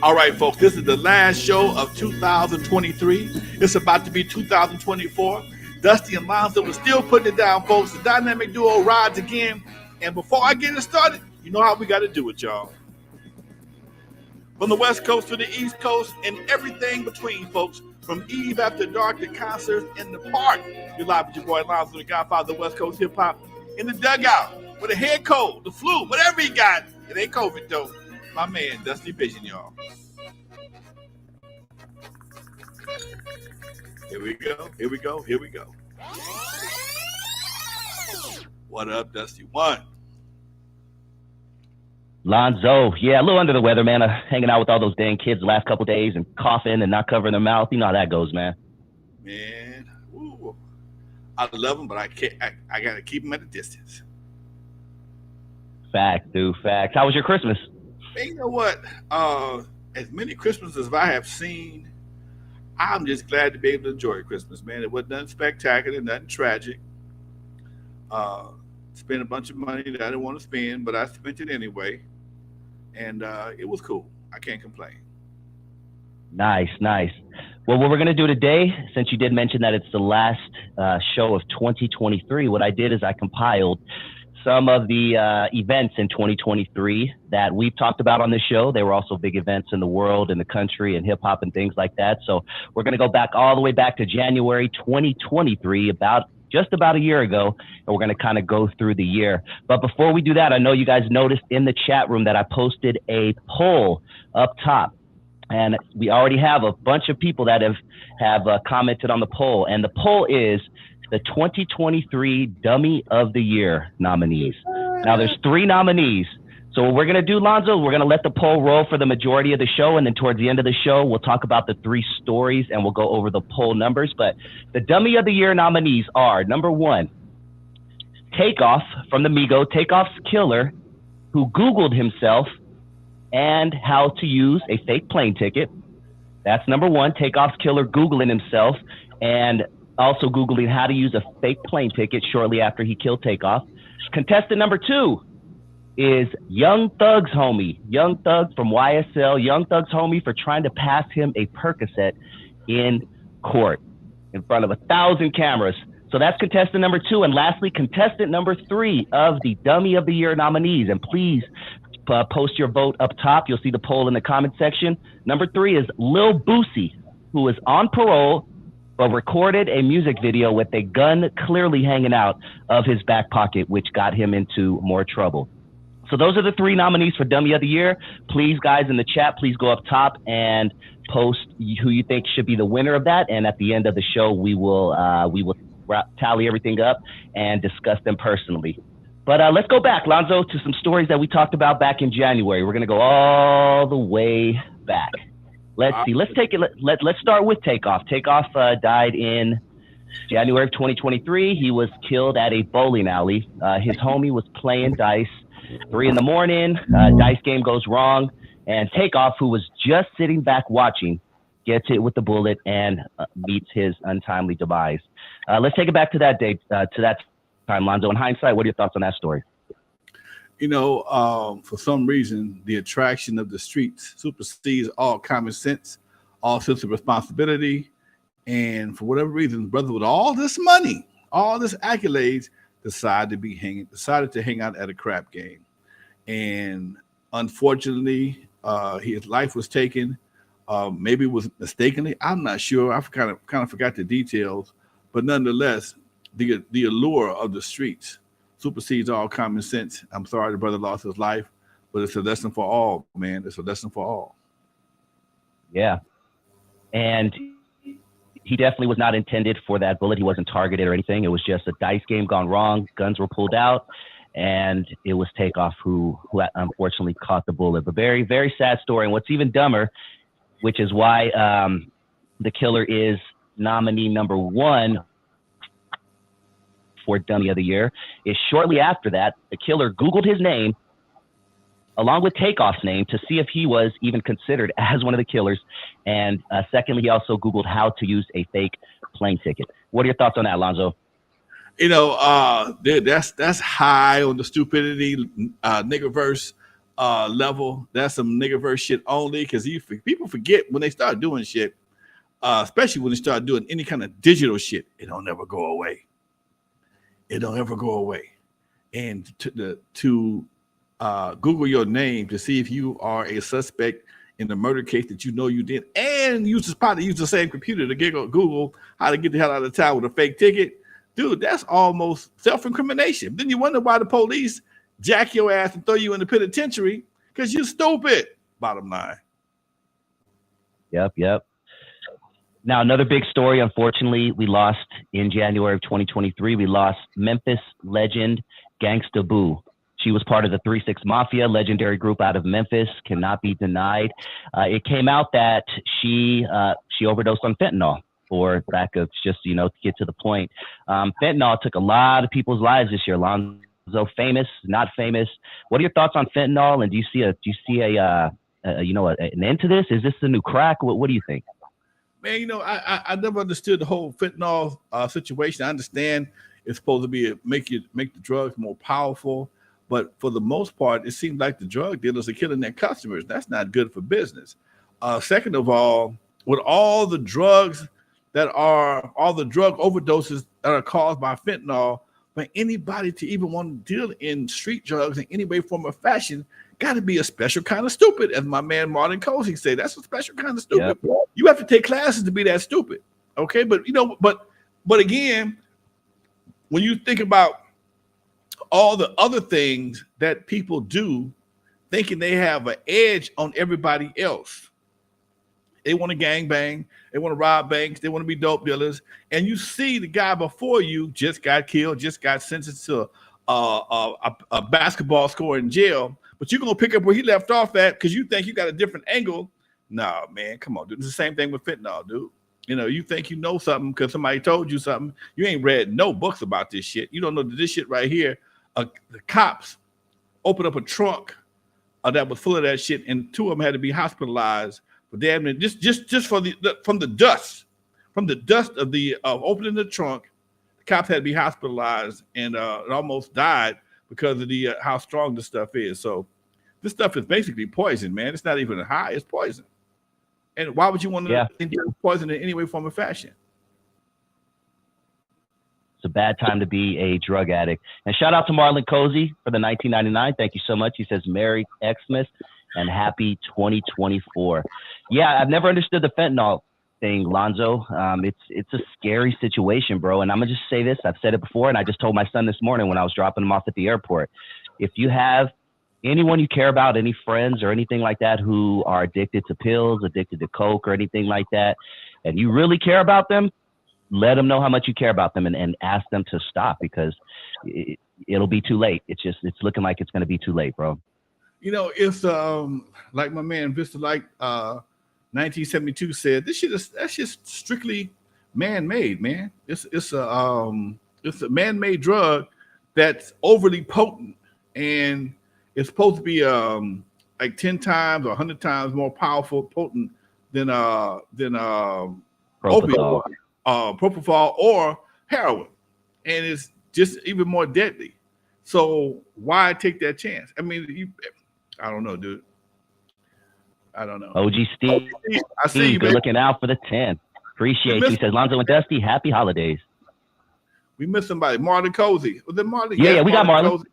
All right, folks, this is the last show of 2023. It's about to be 2024. Dusty and Lonzo are still putting it down, folks. The dynamic duo rides again. And before I get it started, you know how we got to do it, y'all. From the West Coast to the East Coast and everything between, folks. From Eve After Dark to concerts in the park. You're live with your boy Lonzo, the Godfather of West Coast hip hop, in the dugout with a head cold, the flu, whatever he got. It ain't COVID though. My man, Dusty Vision, y'all. Here we go. What up, Dusty One? Lonzo, yeah, a little under the weather, man. Hanging out with all those dang kids the last couple days and coughing and not covering their mouth. You know how that goes, man. Man, ooh, I love them, but I can't. I gotta keep them at a distance. Facts, dude. Facts. How was your Christmas? Man, you know what? As many Christmases as I have seen, I'm just glad to be able to enjoy Christmas, man. It wasn't nothing spectacular, nothing tragic. Spent a bunch of money that I didn't want to spend, but I spent it anyway. And it was cool. I can't complain. Nice. Well, what we're going to do today, since you did mention that it's the last show of 2023, what I did is I compiled some of the events in 2023 that we've talked about on this show. They were also big events in the world, in the country, and hip-hop and things like that. So we're going to go back all the way back to January 2023, just about a year ago, and we're going to kind of go through the year. But before we do that, I know you guys noticed in the chat room that I posted a poll up top, and we already have a bunch of people that have commented on the poll, and the poll is the 2023 Dummy of the Year nominees. Now, there's 3 nominees. So what we're going to do, Lonzo, we're going to let the poll roll for the majority of the show, and then towards the end of the show, we'll talk about the 3 stories, and we'll go over the poll numbers. But the Dummy of the Year nominees are, number 1, Takeoff from the Migos, Takeoff's killer, who Googled himself and how to use a fake plane ticket. That's number 1, Takeoff's killer Googling himself and also Googling how to use a fake plane ticket shortly after he killed Takeoff. Contestant number 2 is Young Thug's homie, Young Thug from YSL, Young Thug's homie for trying to pass him a Percocet in court in front of 1,000 cameras. So that's contestant number 2. And lastly, contestant number 3 of the Dummy of the Year nominees. And please post your vote up top. You'll see the poll in the comment section. Number 3 is Lil Boosie, who is on parole but recorded a music video with a gun clearly hanging out of his back pocket, which got him into more trouble. So those are the 3 nominees for Dummy of the Year. Please, guys, in the chat, please go up top and post who you think should be the winner of that. And at the end of the show, we will tally everything up and discuss them personally. But let's go back, Lonzo, to some stories that we talked about back in January. We're going to go all the way back. Let's see. Let's take it. Let's start with Takeoff. Takeoff died in January of 2023. He was killed at a bowling alley. His homie was playing dice. 3 a.m, dice game goes wrong, and Takeoff, who was just sitting back watching, gets hit with the bullet and meets his untimely demise. Let's take it back to that day, to that time, Lonzo. In hindsight, what are your thoughts on that story? You know, for some reason, the attraction of the streets supersedes all common sense, all sense of responsibility, and for whatever reason, brother with all this money, all this accolades, decided to hang out at a crap game. And unfortunately, his life was taken. Maybe it was mistakenly. I'm not sure. I kind of forgot the details. But nonetheless, the allure of the streets supersedes all common sense. I'm sorry the brother lost his life, but it's a lesson for all, man. It's a lesson for all. Yeah. And he definitely was not intended for that bullet. He wasn't targeted or anything. It was just a dice game gone wrong. Guns were pulled out, and it was Takeoff who unfortunately caught the bullet. But very, very sad story. And what's even dumber, which is why the killer is nominee number 1 for Dummy of the Year, is shortly after that, the killer Googled his name along with Takeoff's name to see if he was even considered as one of the killers. And secondly, he also Googled how to use a fake plane ticket. What are your thoughts on that, Lonzo? You know, that's high on the stupidity niggerverse. level. That's some niggerverse shit only, because people forget when they start doing shit, especially when they start doing any kind of digital shit. It don't ever go away. It don't ever go away. And to Google your name to see if you are a suspect in the murder case that you know you did, and probably use the same computer to Google how to get the hell out of town with a fake ticket, dude, that's almost self-incrimination. Then you wonder why the police jack your ass and throw you in the penitentiary because you're stupid. Bottom line. Yep. Now, another big story, unfortunately, we lost in January of 2023. We lost Memphis legend Gangsta Boo. She was part of the 3-6 Mafia, legendary group out of Memphis, cannot be denied. It came out that she overdosed on fentanyl, or back of just, to get to the point. Fentanyl took a lot of people's lives this year. Lonzo, famous, not famous. What are your thoughts on fentanyl? And do you see an end to this? Is this the new crack? What do you think? Man, I never understood the whole fentanyl situation. I understand it's supposed to be make the drugs more powerful, but for the most part, it seems like the drug dealers are killing their customers. That's not good for business. Second of all, with all the drug overdoses that are caused by fentanyl, for anybody to even want to deal in street drugs in any way, form, or fashion, got to be a special kind of stupid, as my man Martin Cozy said. That's a special kind of stupid. Yep. You have to take classes to be that stupid. Okay, but again, when you think about all the other things that people do, thinking they have an edge on everybody else. They want to gang bang. They want to rob banks. They want to be dope dealers. And you see the guy before you just got killed, just got sentenced to a basketball score in jail. But you're going to pick up where he left off at because you think you got a different angle. No, man, come on, dude. It's the same thing with fentanyl, dude. You think you know something because somebody told you something. You ain't read no books about this shit. You don't know that this shit right here. The cops opened up a trunk that was full of that shit, and 2 of them had to be hospitalized for damn near just from the dust of the opening the trunk. The cops had to be hospitalized, and it almost died because of the how strong the stuff is. So this stuff is basically poison, man. It's not even a high; it's poison. And why would you want to inject poison in any way, form, or fashion? It's a bad time to be a drug addict. And shout out to Marlon Cozy for the 1999. Thank you so much. He says, Merry Xmas and happy 2024. Yeah, I've never understood the fentanyl thing, Lonzo. It's a scary situation, bro. And I'm going to just say this. I've said it before, and I just told my son this morning when I was dropping him off at the airport. If you have anyone you care about, any friends or anything like that who are addicted to pills, addicted to coke or anything like that, and you really care about them, let them know how much you care about them and ask them to stop, because it'll be too late. It's looking like it's going to be too late, bro. It's like my man Vista 1972 said, that's just strictly man-made, man. It's a man-made drug that's overly potent, and it's supposed to be like 10 times or 100 times more potent than opioid. Propofol or heroin, and it's just even more deadly. So why take that chance? I mean, I don't know, dude. I don't know. OG Steve, I see you, good looking out for the 10. Appreciate you. He says, Lonzo and Dusty, happy holidays. We missed somebody. Marlon Cozy. Was it Marlon? Yeah, we got Marlon. Cozy.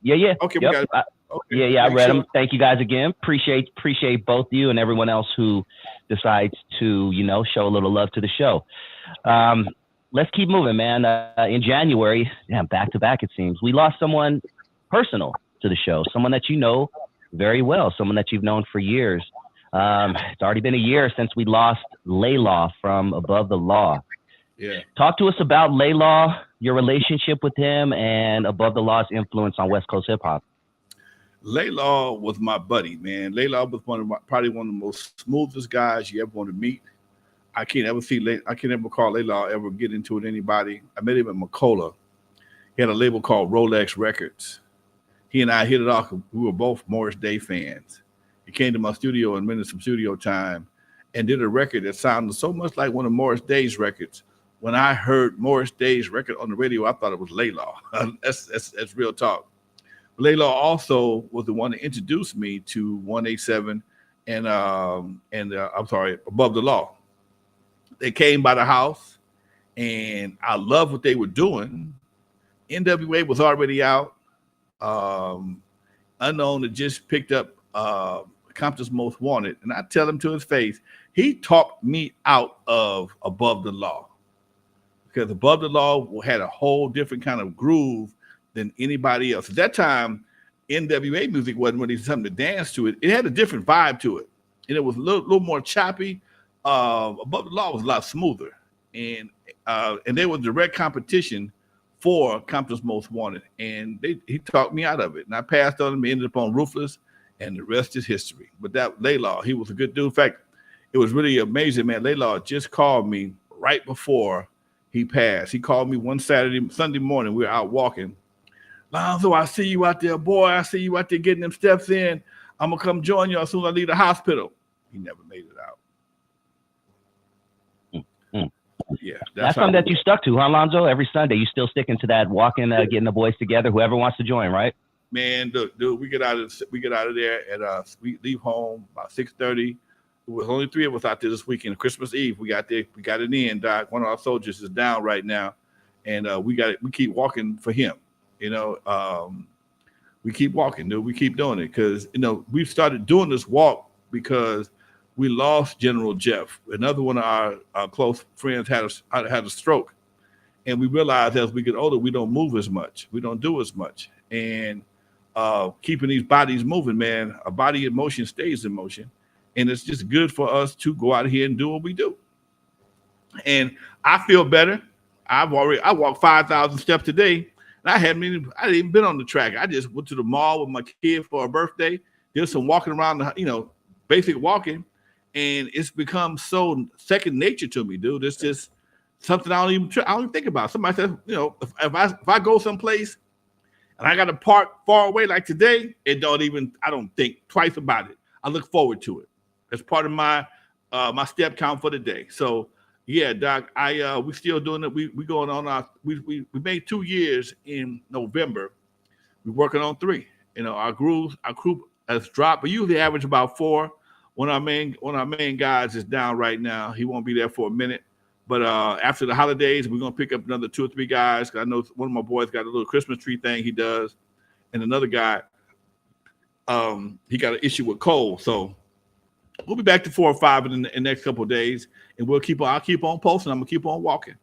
Yeah. Okay, we got it. Okay. Yeah, I read them. Thank you guys again. Appreciate both you and everyone else who decides to, show a little love to the show. Let's keep moving, man. In January, back to back, it seems, we lost someone personal to the show, someone that you know very well, someone that you've known for years. It's already been a year since we lost Laylaw from Above the Law. Yeah. Talk to us about Laylaw, your relationship with him, and Above the Law's influence on West Coast hip hop. Laylaw was my buddy, man. Laylaw was probably one of the most smoothest guys you ever want to meet. I can't ever call Laylaw ever get into it with anybody. I met him at McCullough. He had a label called Rolex Records. He and I hit it off. We were both Morris Day fans. He came to my studio and minutes some studio time and did a record that sounded so much like one of Morris Day's records. When I heard Morris Day's record on the radio, I thought it was Laylaw. That's real talk. Laylaw also was the one that introduced me to 187 and I'm sorry, Above the Law. They came by the house, and I loved what they were doing. N.W.A was already out. Um, Unknown that just picked up Compton's Most Wanted, and I tell him to his face, he talked me out of Above the Law because Above the Law had a whole different kind of groove than anybody else. At that time, N.W.A music wasn't really something to dance to. It had a different vibe to it, and it was a little more choppy. Above the Law was a lot smoother, and they were direct competition for Compton's Most Wanted, and he talked me out of it, and I passed on him. Ended up on Ruthless, and the rest is history. But that Laylaw, he was a good dude. In fact, it was really amazing, man. Laylaw just called me right before he passed. He called me one Sunday morning. We were out walking. Lonzo, I see you out there, boy. I see you out there getting them steps in. I'm gonna come join you as soon as I leave the hospital. He never made it out. Yeah, that's something that you stuck to, huh, Lonzo? Every Sunday, you still sticking to that, walking, getting the boys together, whoever wants to join, right? Man, dude, we get out of there at we leave home about 6:30. There was only 3 of us out there this weekend. Christmas Eve, we got it in, Doc. One of our soldiers is down right now, and we keep walking for him. We keep walking, dude. We keep doing it because we've started doing this walk because we lost General Jeff. Another one of our close friends had a stroke, and we realized as we get older, we don't move as much, we don't do as much, and keeping these bodies moving, man. A body in motion stays in motion, and it's just good for us to go out here and do what we do. And I feel better. I walked 5,000 steps today, and I hadn't even been on the track. I just went to the mall with my kid for a birthday. Did some walking around the basic walking. And it's become so second nature to me, dude. It's just something I don't even think about. Somebody says, if I go someplace and I got to park far away like today, I don't think twice about it. I look forward to it. It's part of my step count for the day. So yeah, Doc, we still doing it. We going on we made 2 years in November. We're working on 3. Our group has dropped. We usually average about 4. One of our main guys is down right now. He won't be there for a minute. But after the holidays, we're gonna pick up another 2 or 3 guys. I know one of my boys got a little Christmas tree thing he does, and another guy, he got an issue with cold. So we'll be back to 4 or 5 in the next couple of days, and I'll keep on posting. I'm gonna keep on walking.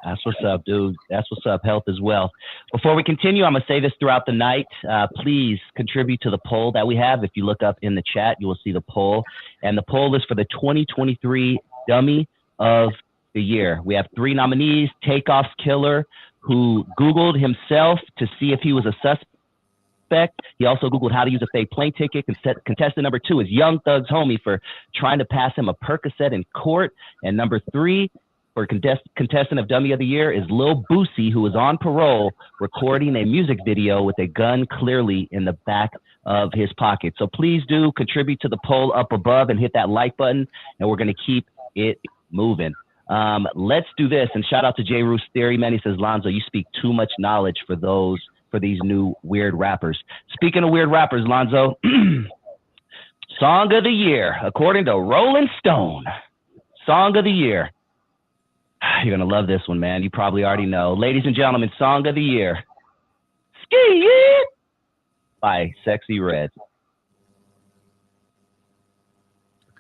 That's what's up, dude. That's what's up. Health as well. Before we continue, I'm going to say this throughout the night. Please contribute to the poll that we have. If you look up in the chat, you will see the poll. And the poll is for the 2023 Dummy of the Year. We have 3 nominees. Takeoff's Killer, who Googled himself to see if he was a suspect. He also Googled how to use a fake plane ticket. Contestant number 2 is Young Thug's homie for trying to pass him a Percocet in court. And number 3, for contestant of Dummy of the Year is Lil Boosie, who is on parole recording a music video with a gun clearly in the back of his pocket. So please do contribute to the poll up above and hit that like button, and we're going to keep it moving. Let's do this, and shout out to J. Roos Theory, man. He says, Lonzo, you speak too much knowledge for these new weird rappers. Speaking of weird rappers, Lonzo, Song of the Year, according to Rolling Stone, Song of the Year. You're going to love this one, man. You probably already know. Ladies and gentlemen, Song of the Year. Ski It by Sexy Red.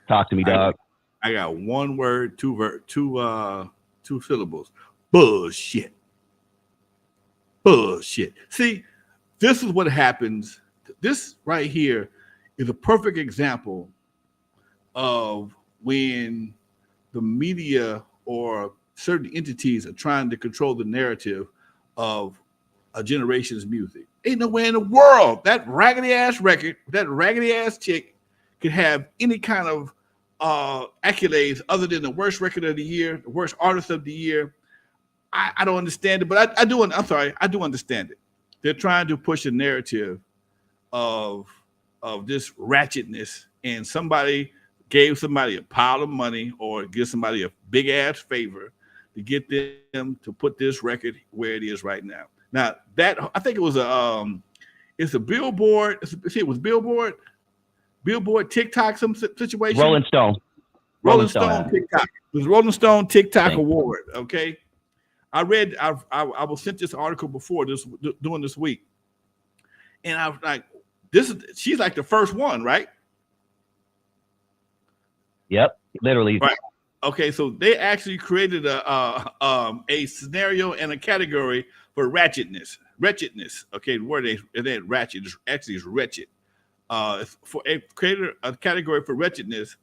Talk to me, dog. I got one word, two syllables. Bullshit. Bullshit. See, this is what happens. This right here is a perfect example of when the media or certain entities are trying to control the narrative of a generation's music. Ain't no way in the world that raggedy ass record, that raggedy ass chick could have any kind of accolades other than the worst record of the year, the worst artist of the year. I don't understand it, but I do understand it. They're trying to push a narrative of this ratchetness, and somebody gave somebody a pile of money or give somebody a big ass favor to get them to put this record where it is right now. Now that I think it was it's a Billboard. It was Billboard TikTok some situation. Rolling Stone. Rolling Stone TikTok. It was Rolling Stone TikTok award. Okay, I was sent this article before doing this week, and I was like, she's like the first one, right? Yep, literally. Right. Okay, so they actually created a scenario and a category for wretchedness. Okay, the word they ratchet actually is wretched. Created a category for wretchedness,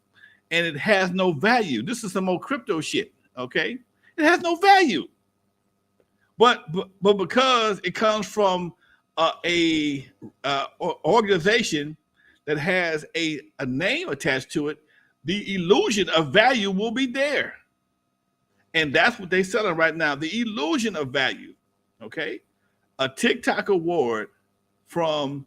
and it has no value. This is some old crypto shit. Okay, it has no value. But because it comes from a organization that has a name attached to it, the illusion of value will be there. And that's what they're selling right now. The illusion of value. Okay. A TikTok award from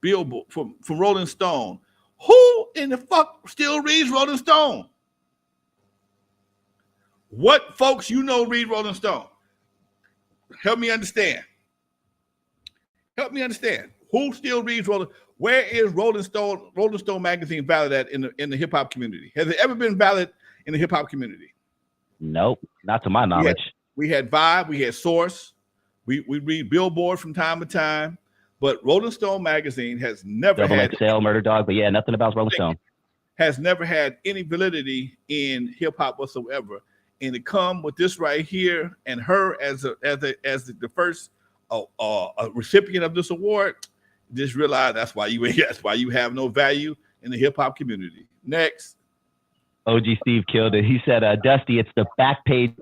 Billboard, from Rolling Stone. Who in the fuck still reads Rolling Stone? What folks you know read Rolling Stone? Help me understand. Who still reads Rolling? Where is Rolling Stone magazine valid at in the hip hop community? Has it ever been valid in the hip hop community? Nope, not to my knowledge. We had Vibe, we had Source, we read Billboard from time to time, but Rolling Stone magazine has never had XL, Murder Dog, but yeah, nothing about Rolling Stone. Has never had any validity in hip hop whatsoever. And to come with this right here and her as the first a recipient of this award, just realize that's why you have no value in the hip hop community. Next. OG Steve killed it. He said, Dusty, it's the back page.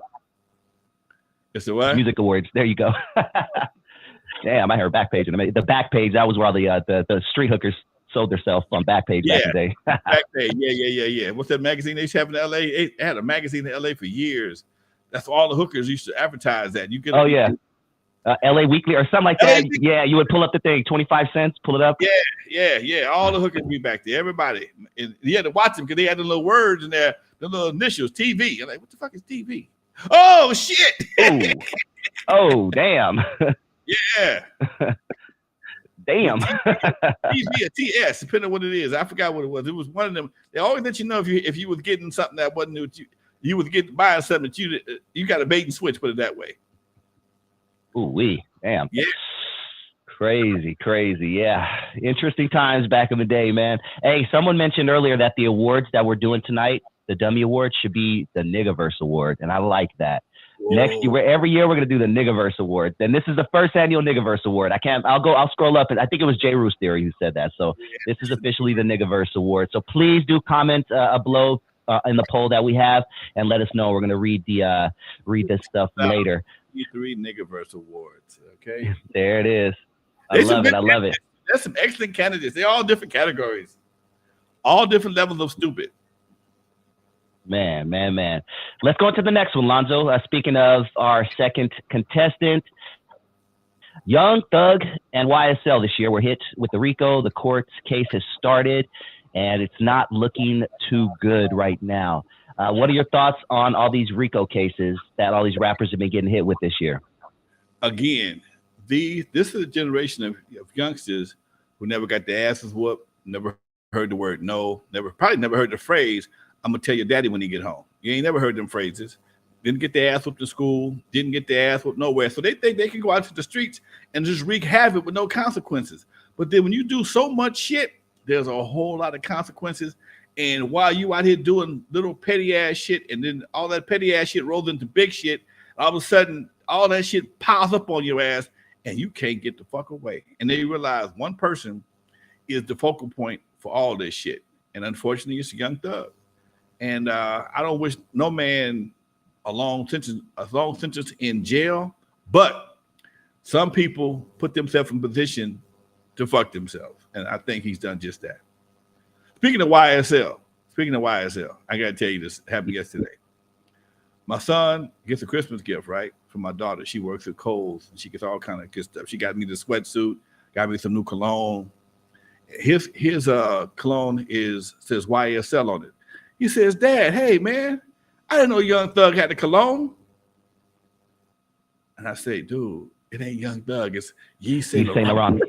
It's the what? Music awards. There you go. Damn, I heard back page. The back page, that was where all the street hookers sold themselves on Backpage back in the day. Backpage, yeah. What's that magazine they used to have in LA? They had a magazine in LA for years. That's all the hookers used to advertise that. You get LA Weekly or something like that. Yeah, you would pull up the thing, 25 cents, pull it up. Yeah. All the hookers be back there. Everybody. And you had to watch them because they had the little words in there, the little initials, TV. I'm like, what the fuck is TV? Oh, shit. Oh, damn. Yeah. Damn. TV or TS, depending on what it is. I forgot what it was. It was one of them. They always let you know if you was getting something that wasn't new. You was buying something that you got a bait and switch, put it that way. Ooh-wee. Damn. Yeah. Crazy. Yeah. Interesting times back in the day, man. Hey, someone mentioned earlier that the awards that we're doing tonight, the Dummy Award, should be the Niggaverse Award. And I like that. Whoa. Next year, every year we're going to do the Niggaverse Award. And this is the first annual Niggaverse Award. I'll scroll up. And I think it was J. Roos Theory who said that. So this is officially the Niggaverse Award. So please do comment below in the poll that we have and let us know. We're going to read this stuff later. 3 Niggaverse Awards. Okay. There it is. I love it. There's some excellent candidates. They're all different categories, all different levels of stupid. Man. Let's go into the next one, Lonzo. Speaking of our second contestant, Young Thug and YSL this year were hit with the RICO. The court's case has started, and it's not looking too good right now. What are your thoughts on all these RICO cases that all these rappers have been getting hit with this year? Again, this is a generation of youngsters who never got their asses whooped, never heard the word no, probably never heard the phrase, I'm going to tell your daddy when he get home. You ain't never heard them phrases. Didn't get their ass whooped in school, didn't get their ass whooped nowhere. So they think they can go out to the streets and just wreak havoc with no consequences. But then when you do so much shit, there's a whole lot of consequences. And while you out here doing little petty ass shit, and then all that petty ass shit rolls into big shit, all of a sudden, all that shit piles up on your ass, and you can't get the fuck away. And then you realize one person is the focal point for all this shit. And unfortunately, it's Young Thug. And I don't wish no man a long sentence in jail, but some people put themselves in position to fuck themselves. And I think he's done just that. Speaking of YSL, I got to tell you this happened yesterday. My son gets a Christmas gift, right, from my daughter. She works at Kohl's, and she gets all kind of good stuff. She got me the sweatsuit, got me some new cologne. His cologne says YSL on it. He says, Dad, hey, man, I didn't know Young Thug had the cologne. And I say, dude, It ain't Young Thug. It's Yves Saint Saint Laurent.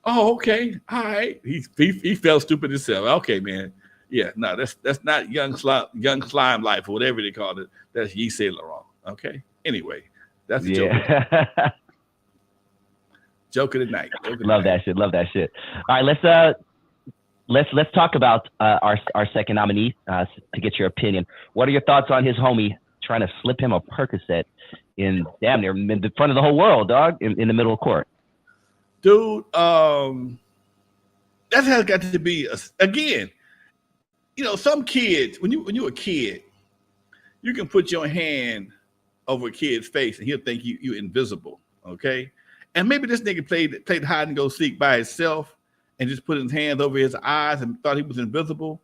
Oh, okay. All right. He felt stupid himself. Okay, man. Yeah, no, that's not young slime life or whatever they call it. That's Yves Saint Laurent. Okay. Anyway, that's the joke. Joke of the night. Love that shit. Love that shit. All right, let's talk about our second nominee to get your opinion. What are your thoughts on his homie trying to slip him a Percocet in damn near in the front of the whole world, dog, in the middle of court? Dude, that has got to be again. You know, some kids when you're a kid, you can put your hand over a kid's face and he'll think you're invisible. Okay, and maybe this nigga played hide and go seek by himself and just put his hands over his eyes and thought he was invisible.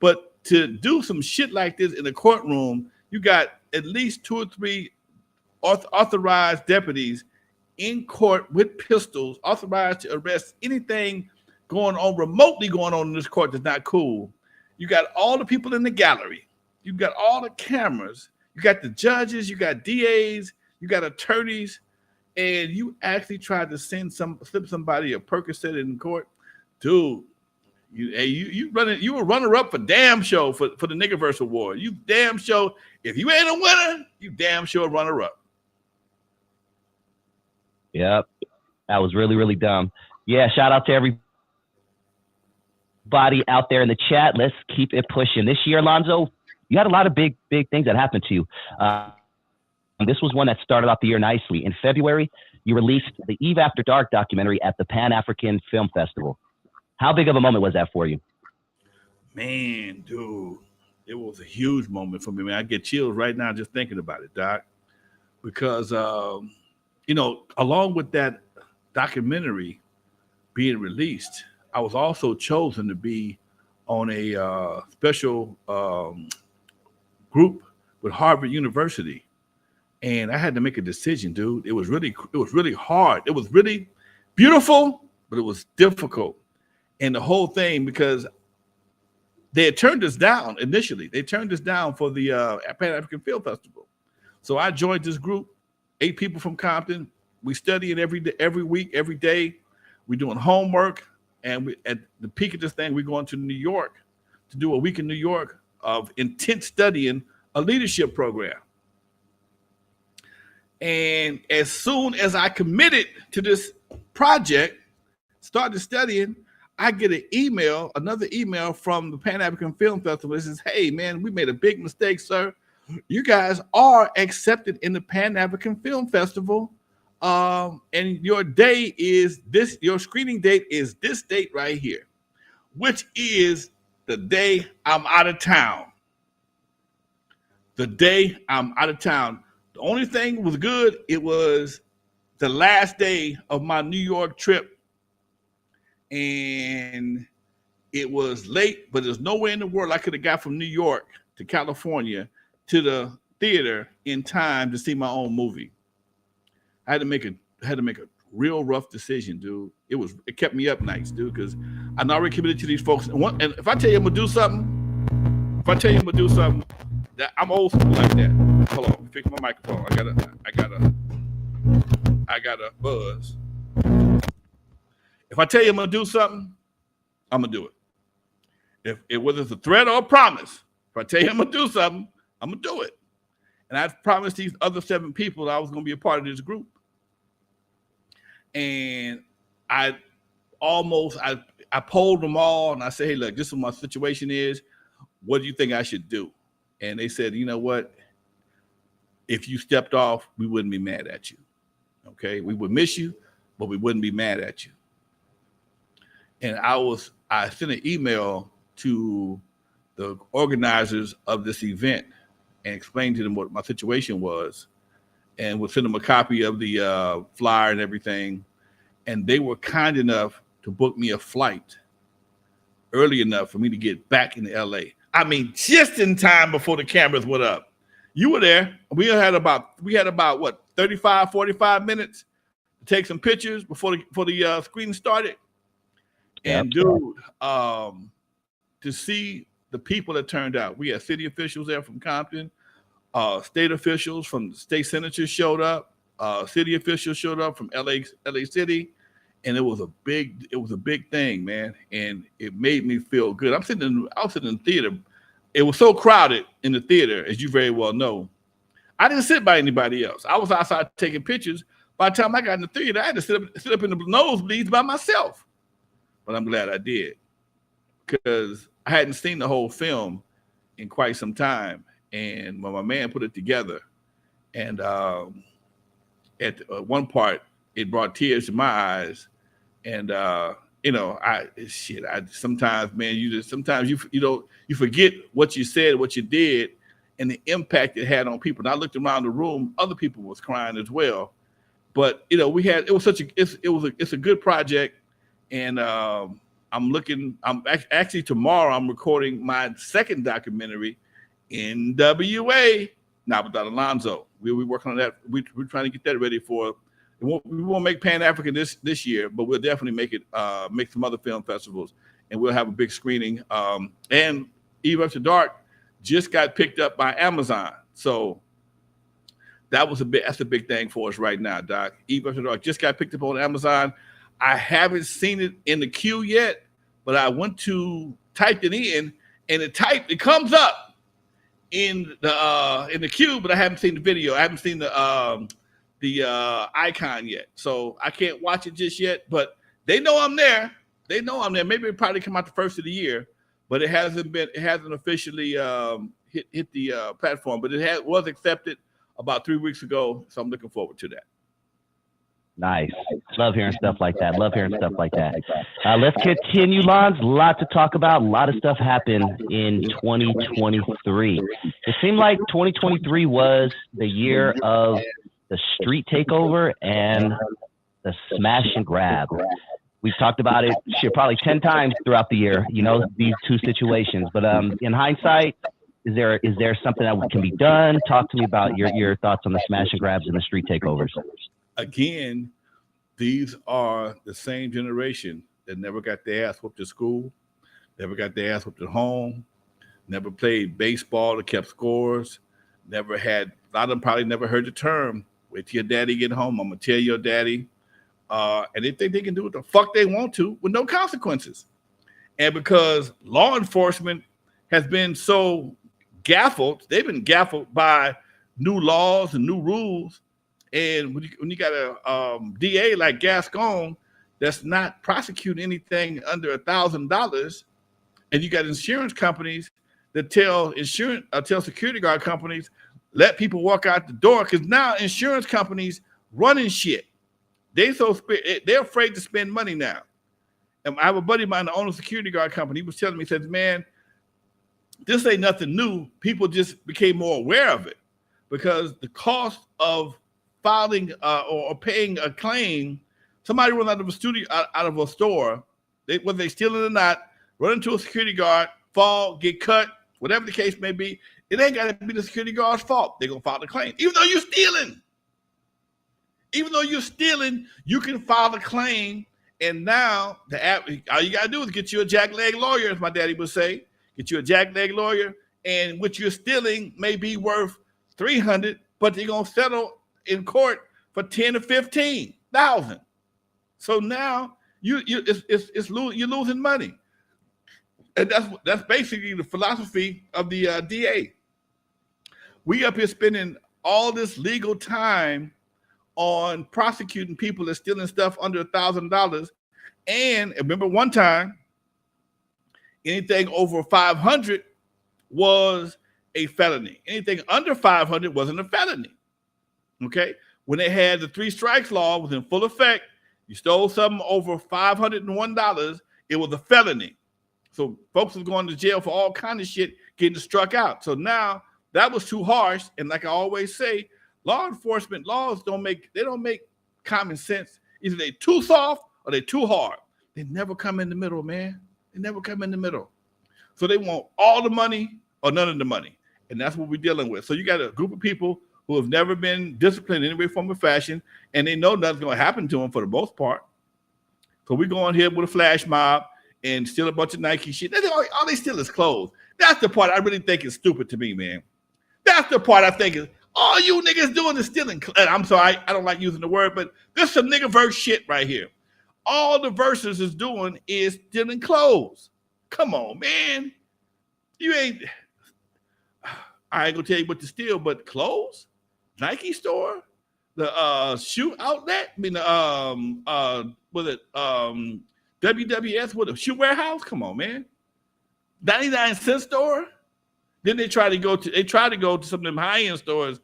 But to do some shit like this in a courtroom, you got at least 2 or 3 authorized deputies in court with pistols, authorized to arrest anything remotely going on in this court that's not cool. You got all the people in the gallery. You got all the cameras. You got the judges. You got DAs. You got attorneys. And you actually tried to slip somebody a Percocet in court. Dude, you were runner up for damn show for the Niggaverse Award. You damn show. If you ain't a winner, you damn sure runner up. Yep. That was really, really dumb. Yeah, shout out to everybody out there in the chat. Let's keep it pushing. This year, Lonzo, you had a lot of big things that happened to you. This was one that started off the year nicely. In February, you released the Eve After Dark documentary at the Pan-African Film Festival. How big of a moment was that for you? Man, dude, it was a huge moment for me, man. I get chills right now just thinking about it, Doc. Because, you know, along with that documentary being released, I was also chosen to be on a special group with Harvard University. And I had to make a decision, dude. It was really hard. It was really beautiful, but it was difficult. And the whole thing, because they had turned us down initially. They turned us down for the Pan-African Film Festival. So I joined this group, 8 people from Compton. We studying every week, every day. We're doing homework. And at the peak of this thing, we're going to New York to do a week in New York of intense studying a leadership program. And as soon as I committed to this project, started studying, I get another email from the Pan-African Film Festival. It says, hey, man, we made a big mistake, sir. You guys are accepted in the Pan-African Film Festival. And your day is this, your screening date is this date right here, which is the day I'm out of town. The day I'm out of town. The only thing was good, it was the last day of my New York trip. And it was late, but there's nowhere in the world I could have got from New York to California to the theater in time to see my own movie. I had to make a real rough decision, dude. It kept me up nights, dude, because I'm already committed to these folks. And if I tell you I'm gonna do something, that I'm old school like that. Hold on, fix my microphone. I got a buzz. If I tell you I'm gonna do something, I'm gonna do it. If whether it's a threat or a promise, if I tell you I'm gonna do something, I'm gonna do it. And I promised these other 7 people that I was gonna be a part of this group. And I polled them all and I said, hey, look, this is what my situation is. What do you think I should do? And they said, you know what? If you stepped off, we wouldn't be mad at you. Okay, we would miss you, but we wouldn't be mad at you. And I sent an email to the organizers of this event and explained to them what my situation was, and would send them a copy of the flyer and everything. And they were kind enough to book me a flight early enough for me to get back in LA. I mean, just in time before the cameras went up. You were there. We had about what, 35, 45 minutes to take some pictures before the screening started. And dude, to see the people that turned out, we had city officials there from Compton, State officials from the state senators showed up. City officials showed up from LA City, and it was a big thing, man. And it made me feel good. I was sitting in the theater. It was so crowded in the theater, as you very well know. I didn't sit by anybody else. I was outside taking pictures. By the time I got in the theater, I had to sit up in the nosebleeds by myself. But I'm glad I did, because I hadn't seen the whole film in quite some time. And when my man put it together, and at one part, it brought tears to my eyes. And sometimes, man, you forget what you said, what you did, and the impact it had on people. And I looked around the room; other people was crying as well. But it's a good project, and actually tomorrow I'm recording my second documentary, N.W.A. Now without Lonzo. We're working on that. We're trying to get that ready for. We won't make Pan African this year, but we'll definitely make some other film festivals, and we'll have a big screening. And Eve After Dark just got picked up by Amazon, so that's a big thing for us right now, Doc. Eve After Dark just got picked up on Amazon. I haven't seen it in the queue yet, but I went to typed it in, and it comes up in the queue, but I haven't seen the video. I haven't seen the icon yet, so I can't watch it just yet. But they know I'm there. Maybe it probably come out the first of the year, but it hasn't officially hit the platform. But it was accepted about 3 weeks ago, so I'm looking forward to that. Nice. Love hearing stuff like that. Let's continue, Lons. A lot to talk about. A lot of stuff happened in 2023. It seemed like 2023 was the year of the street takeover and the smash and grab. We've talked about it probably 10 times throughout the year, these two situations. But in hindsight, is there something that can be done? Talk to me about your thoughts on the smash and grabs and the street takeovers. Again, these are the same generation that never got their ass whooped at school, never got their ass whooped at home, never played baseball or kept scores, a lot of them probably never heard the term, wait till your daddy get home, I'm going to tell your daddy. And they think they can do what the fuck they want to with no consequences. And because law enforcement has been so gaffled, they've been gaffled by new laws and new rules. And when you got a DA like Gascon that's not prosecuting anything under $1,000, and you got insurance companies that tell security guard companies, let people walk out the door, because now insurance companies running shit. They're afraid to spend money now. And I have a buddy of mine that owns a security guard company. He was telling me, he says, man, this ain't nothing new. People just became more aware of it, because the cost of filing or paying a claim, somebody run out of a store, whether they steal it or not, run into a security guard, fall, get cut, whatever the case may be, it ain't got to be the security guard's fault. They're going to file the claim. Even though you're stealing, you can file a claim. And now all you got to do is get you a jackleg lawyer, as my daddy would say. Get you a jackleg lawyer, and what you're stealing may be worth $300, but they're going to settle in court for $10,000 or $15,000. So now you're losing money, and that's basically the philosophy of the DA. We up here spending all this legal time on prosecuting people that's stealing stuff under $1,000, and remember one time, anything over 500 was a felony. Anything under 500 wasn't a felony. Okay, when they had the 3 strikes law was in full effect, you stole something over $501, it was a felony. So folks was going to jail for all kinds of shit, getting struck out. So now that was too harsh. And like I always say, law enforcement laws don't make common sense. Either they too soft or they too hard. They never come in the middle, man. They never come in the middle. So they want all the money or none of the money. And that's what we're dealing with. So you got a group of people who have never been disciplined in any way, form, or fashion, and they know nothing's going to happen to them for the most part. So we go on here with a flash mob and steal a bunch of Nike shit. All they steal is clothes. That's the part I really think is stupid to me, man. That's the part I think is all you niggas doing is stealing. I'm sorry, I don't like using the word, but this is some nigga verse shit right here. All the verses is doing is stealing clothes. Come on, man. You ain't. I ain't gonna tell you what to steal, but clothes, Nike store, the shoe outlet. I mean, was it WWS with a shoe warehouse? Come on, man. 99-cent store. Then they try to go to some of them high-end stores.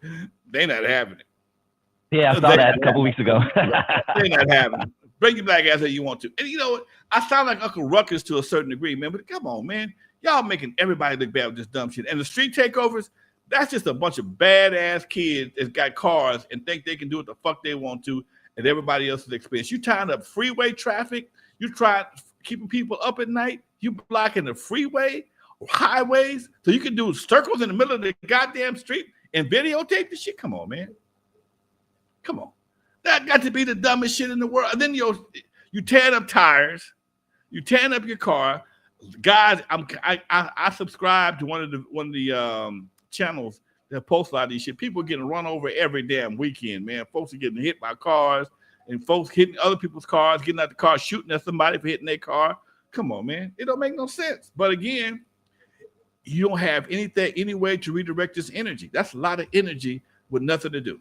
They not having it. Yeah, I saw that a couple weeks ago. They not having it. Bring your black ass that you want to. And you know what? I sound like Uncle Ruckus to a certain degree, man. But come on, man. Y'all making everybody look bad with this dumb shit. And the street takeovers, that's just a bunch of badass kids that got cars and think they can do what the fuck they want to at everybody else's expense. You tying up freeway traffic. You try keeping people up at night. You blocking the freeway, highways, so you can do circles in the middle of the goddamn street and videotape the shit. Come on, man. Come on. That got to be the dumbest shit in the world. And then you tearing up tires, you tearing up your car. Guys, I subscribe to one of the channels that post a lot of these shit. People are getting run over every damn weekend, man. Folks are getting hit by cars and folks hitting other people's cars, getting out the car, shooting at somebody for hitting their car. Come on, man. It don't make no sense. But again, you don't have any way to redirect this energy. That's a lot of energy with nothing to do.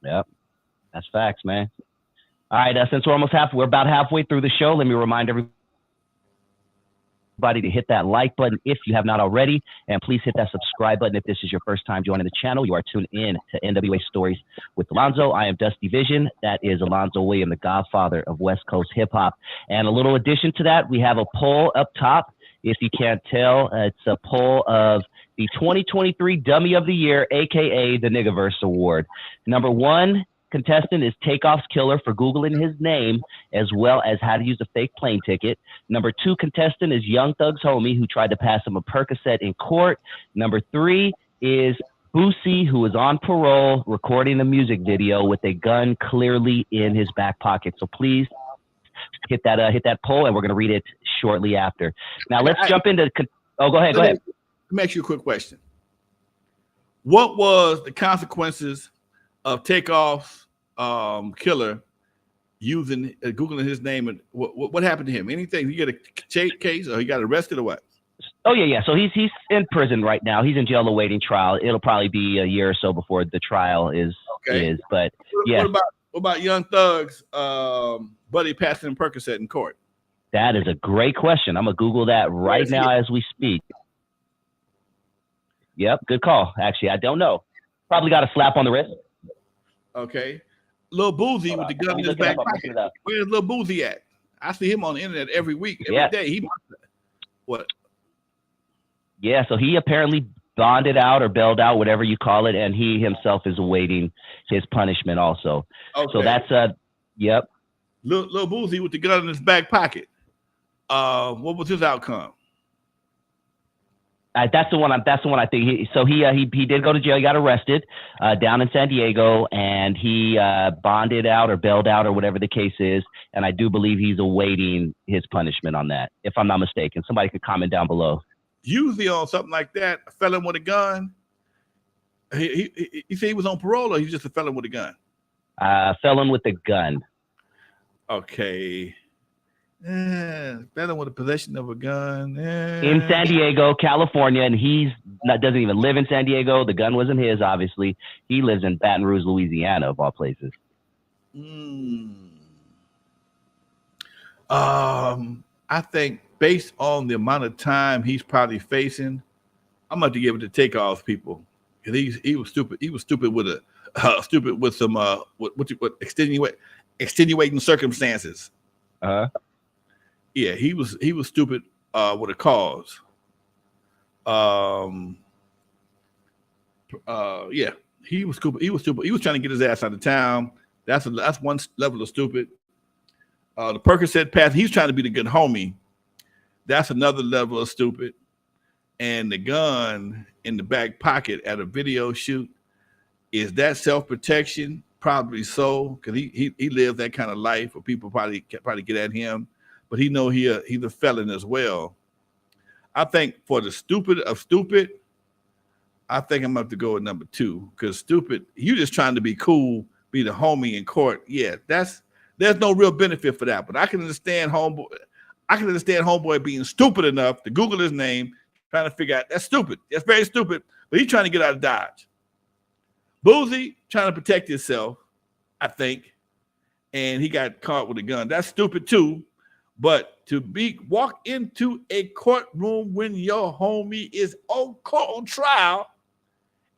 Yep, that's facts, man. All right, since we're about halfway through the show, let me remind everybody to hit that like button if you have not already, and please hit that subscribe button if this is your first time joining the channel. You are tuned in to N.W.A. Stories with Lonzo. I am Dusty Vision. That is Alonzo William, the godfather of West Coast hip hop. And a little addition to that, we have a poll up top. If you can't tell, it's a poll of the 2023 Dummy of the Year, aka the Niggaverse Award. Number one contestant is Takeoff's Killer for Googling his name, as well as how to use a fake plane ticket. Number two contestant is Young Thug's homie, who tried to pass him a Percocet in court. Number three is Boosie, who is on parole recording a music video with a gun clearly in his back pocket. So please hit that poll, and we're going to read it shortly after. Now let's jump into. Oh, go ahead. Let me ask you a quick question. What was the consequences of Takeoff's killer using Googling his name, and what happened to him? Anything? He get a case, or he got arrested, or what? Oh yeah. So he's in prison right now. He's in jail awaiting trial. It'll probably be a year or so before the trial is. But yeah. What about Young Thug's buddy passing him Percocet in court? That is a great question. I'm gonna Google that right now as we speak. Yep, good call. Actually, I don't know. Probably got a slap on the wrist. Okay. Lil Boozy with the gun in his back pocket. Where's Lil Boozy at? I see him on the internet every week, every day. What? Yeah, so he apparently bonded out or bailed out, whatever you call it, and he himself is awaiting his punishment also. Okay. So that's yep. Lil Boozy with the gun in his back pocket. What was his outcome? That's the one I think. He did go to jail. He got arrested down in San Diego, and he bonded out or bailed out or whatever the case is. And I do believe he's awaiting his punishment on that, if I'm not mistaken. Somebody could comment down below. Usually on something like that, a felon with a gun. He said he was on parole, or he's just a felon with a gun. Felon with a gun. Okay. Felon with a possession of a gun. In San Diego, California, and doesn't even live in San Diego. The gun wasn't his, obviously. He lives in Baton Rouge, Louisiana, of all places. I think based on the amount of time he's probably facing, I'm going to give it to Takeoff's people, because he was stupid. He was stupid with some extenuating circumstances. Yeah, he was stupid with a cause. Yeah, he was stupid. He was stupid. He was trying to get his ass out of town. That's one level of stupid. The Percocet pass, he's trying to be the good homie. That's another level of stupid. And the gun in the back pocket at a video shoot, is that self-protection? Probably so, because he lives that kind of life where people probably get at him. But he's a felon as well. I think for the stupid of stupid, I think I'm up to go with number 2 because stupid. You just trying to be cool, be the homie in court. Yeah, there's no real benefit for that. But I can understand homeboy being stupid enough to Google his name, trying to figure out that's stupid. That's very stupid. But he's trying to get out of Dodge. Boozy trying to protect himself, I think, and he got caught with a gun. That's stupid too. But to walk into a courtroom when your homie is on trial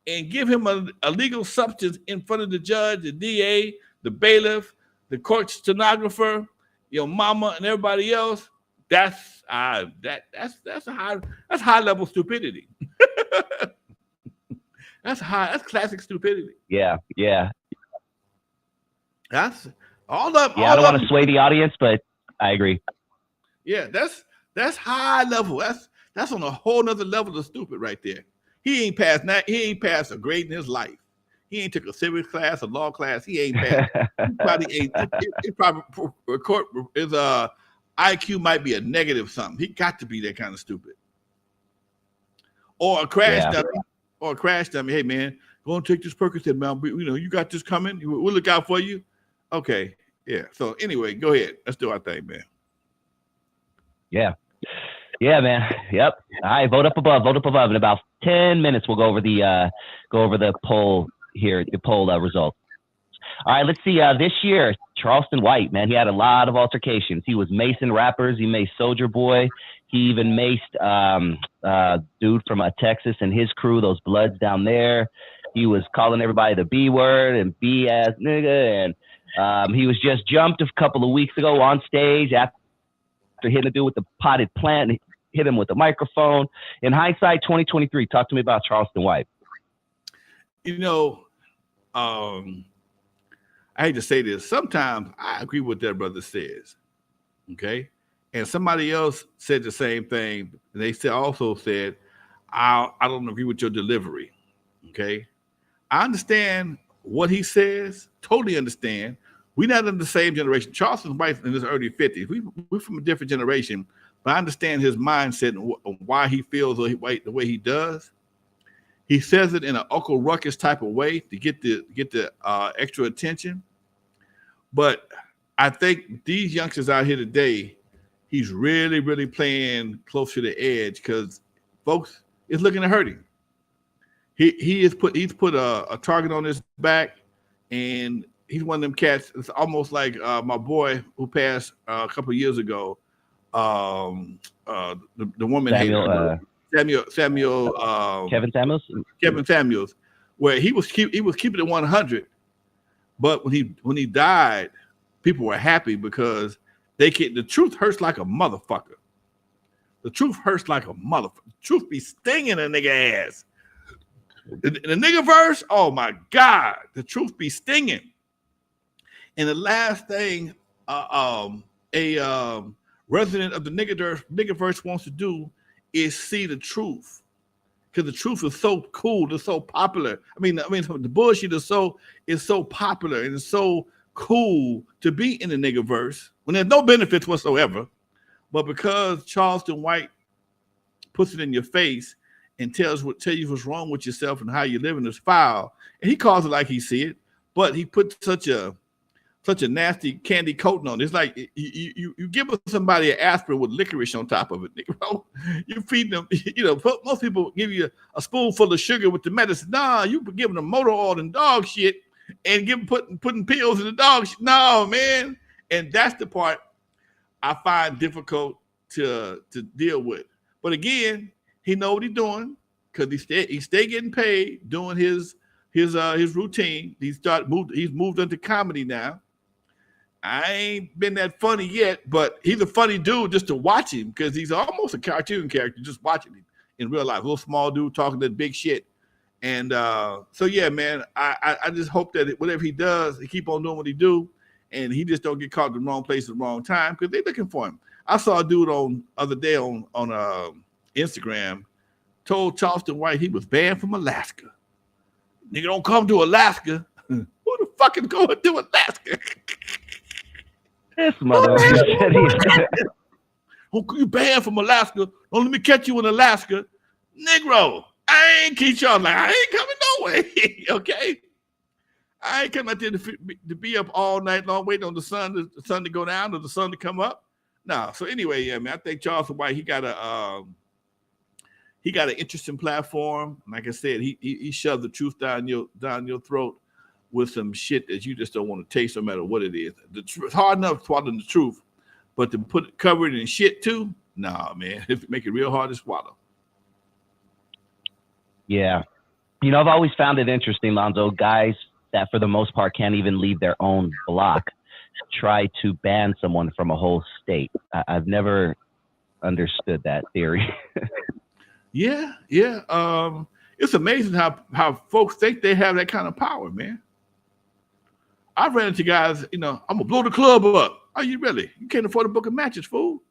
and give him a legal substance in front of the judge, the DA, the bailiff, the court stenographer, your mama, and everybody else, that's high level stupidity. That's classic stupidity. Yeah. That's all up. Yeah, I don't want to sway the audience, but I agree. Yeah, that's high level. That's on a whole nother level of stupid right there. He ain't passed a grade in his life. He ain't took a civics class, a law class. He ain't passed. He probably his IQ might be a negative something. He got to be that kind of stupid. Or a crash dummy. Hey man, go and take this Percocet, man. You got this coming. We'll look out for you. Okay. Yeah. So anyway, go ahead. Let's do our thing, man. Yeah, man. Yep. All right, vote up above. In about 10 minutes, we'll go over the poll here, the poll results. All right, let's see. This year, Charleston White, man, he had a lot of altercations. He was macing rappers. He maced Soulja Boy. He even maced dude from Texas and his crew, those Bloods down there. He was calling everybody the B word and B ass nigga, and he was just jumped a couple of weeks ago on stage after hitting a dude with the potted plant, hit him with a microphone. In hindsight, 2023, talk to me about Charleston White. I hate to say this. Sometimes I agree with what that brother says, okay? And somebody else said the same thing. And they also said, I don't agree with your delivery, okay? I understand what he says, totally understand. We're not in the same generation. Charleston White's in his early 50s. We're from a different generation, but I understand his mindset and why he feels the way he does. He says it in an Uncle Ruckus type of way to get the extra attention. But I think these youngsters out here today, he's really, really playing close to the edge because folks is looking to hurt him. He's put a target on his back, and he's one of them cats. It's almost like my boy who passed a couple of years ago. The woman Kevin Samuels, where he was keeping it 100, but when he died, people were happy because the truth hurts like a motherfucker. The truth hurts like a motherfucker. The truth be stinging a nigga ass. The nigga verse, oh my God, the truth be stinging. And the last thing a resident of the nigga verse wants to do is see the truth, because the truth is so cool, it's so popular. I mean, the bullshit is so popular and it's so cool to be in the nigga verse when there's no benefits whatsoever. But because Charleston White puts it in your face and tell you what's wrong with yourself and how you're living is foul, and he calls it like he see it, but he puts such a nasty candy coating on it. It's like you give somebody an aspirin with licorice on top of it. You feed them, most people give you a spoonful of sugar with the medicine. Nah, you giving them motor oil and dog shit and putting pills in the dog shit. No, man. And that's the part I find difficult to deal with. But again, he know what he's doing because he stay getting paid doing his routine. He's moved into comedy now. I ain't been that funny yet, but he's a funny dude just to watch him because he's almost a cartoon character just watching him in real life. A little small dude talking that big shit. And so, yeah, man, I just hope that whatever he does, he keep on doing what he do, and he just don't get caught in the wrong place at the wrong time because they're looking for him. I saw a dude other day on Instagram told Charleston White he was banned from Alaska. Nigga, don't come to Alaska. Who the fuck is going to Alaska? This motherfucker. You banned from Alaska. Don't let me catch you in Alaska. Negro. I ain't Keith Charles. Like, I ain't coming no way. Okay. I ain't coming out there to be up all night long waiting on the sun to go down or the sun to come up. No. So anyway, yeah, man, I think Charleston White, he got an interesting platform. Like I said, he shoved the truth down your throat with some shit that you just don't want to taste, no matter what it is. It's hard enough swallowing the truth, but to cover it in shit too, nah, man, it make it real hard to swallow. Yeah, I've always found it interesting, Lonzo. Guys that for the most part can't even leave their own block try to ban someone from a whole state. I've never understood that theory. Yeah. It's amazing how folks think they have that kind of power, man. I've ran into guys, I'm gonna blow the club up. Are you really? You can't afford to book a matches, fool.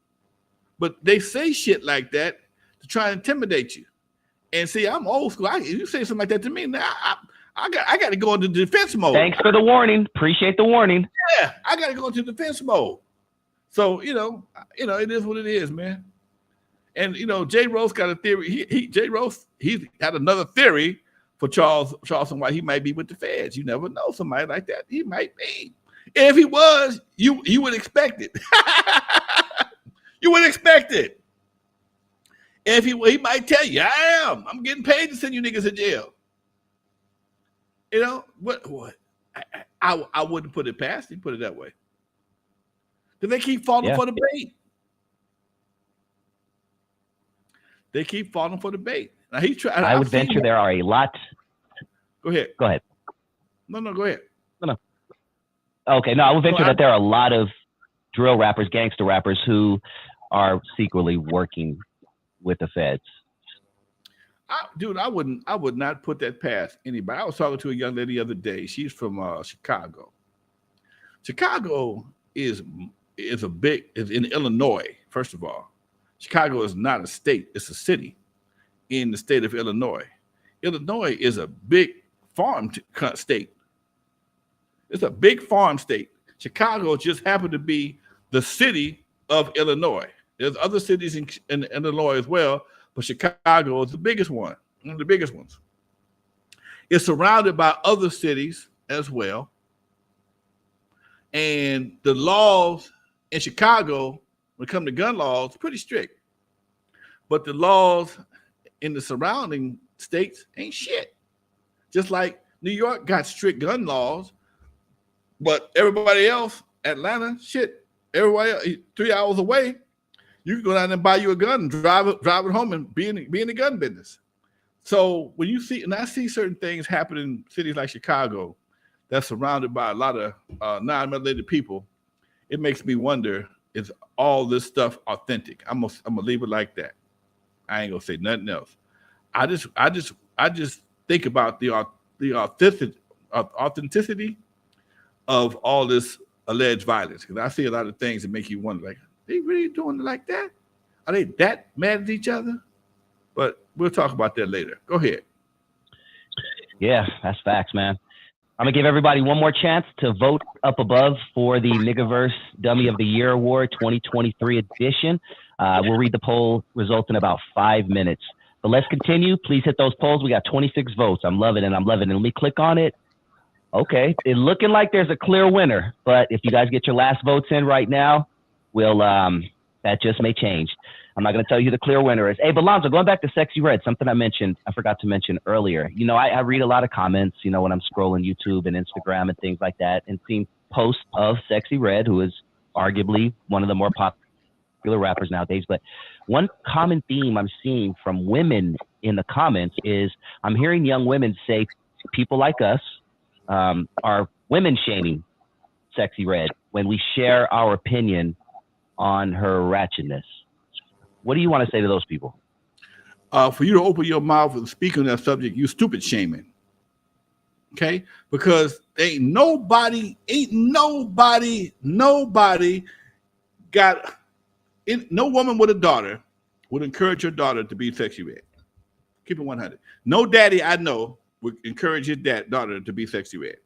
But they say shit like that to try and intimidate you. And see, I'm old school. You say something like that to me, now I got to go into defense mode. Thanks for the warning. Appreciate the warning. Yeah, I got to go into defense mode. So it is what it is, man. And Jay Rose got a theory. Jay Rose he had another theory for Charleston White. He might be with the feds. You never know, somebody like that. He might be. If he was, you would expect it. You would expect it. If he might tell you, I'm getting paid to send you niggas to jail. What? I wouldn't put it past him, put it that way. Because they keep falling for the bait. They keep falling for the bait. Now I would venture there are a lot. Go ahead. No, go ahead. No. Okay, no, I would venture that there are a lot of drill rappers, gangster rappers who are secretly working with the feds. I would not put that past anybody. I was talking to a young lady the other day. She's from Chicago. Chicago is in Illinois. First of all, Chicago is not a state; it's a city in the state of Illinois. Illinois is a big farm state. It's a big farm state. Chicago just happened to be the city of Illinois. There's other cities in Illinois as well, but Chicago is the biggest one of the biggest ones. It's surrounded by other cities as well. And the laws in Chicago, when it comes to gun laws, pretty strict. But the laws in the surrounding states ain't shit. Just like New York got strict gun laws, but everybody else, Atlanta, shit, everybody else, 3 hours away, you can go down and buy you a gun and drive it home and be in the gun business. So when I see certain things happen in cities like Chicago that's surrounded by a lot of non-related people, it makes me wonder, is all this stuff authentic? I'm gonna leave it like that. I ain't gonna say nothing else. I just think about the authenticity of all this alleged violence, because I see a lot of things that make you wonder, like, they really doing it like that? Are they that mad at each other? But we'll talk about that later. Go ahead. Yeah, that's facts, man. I'm going to give everybody one more chance to vote up above for the Niggaverse Dummy of the Year Award 2023 edition. We'll read the poll results in about 5 minutes. But let's continue. Please hit those polls. We got 26 votes. I'm loving it. Let me click on it. Okay. It's looking like there's a clear winner. But if you guys get your last votes in right now, that just may change. I'm not going to tell you who the clear winner is. Hey, but Lonzo, going back to Sexy Red, something I forgot to mention earlier. I read a lot of comments, when I'm scrolling YouTube and Instagram and things like that, and seeing posts of Sexy Red, who is arguably one of the more popular rappers nowadays. But one common theme I'm seeing from women in the comments is I'm hearing young women say people like us are women shaming Sexy Red when we share our opinion on her ratchetness. What do you want to say to those people? For you to open your mouth and speak on that subject, you stupid shaming. Okay? Because no woman with a daughter would encourage her daughter to be Sexy Red. Keep it 100. No daddy I know would encourage his daughter to be Sexy Red.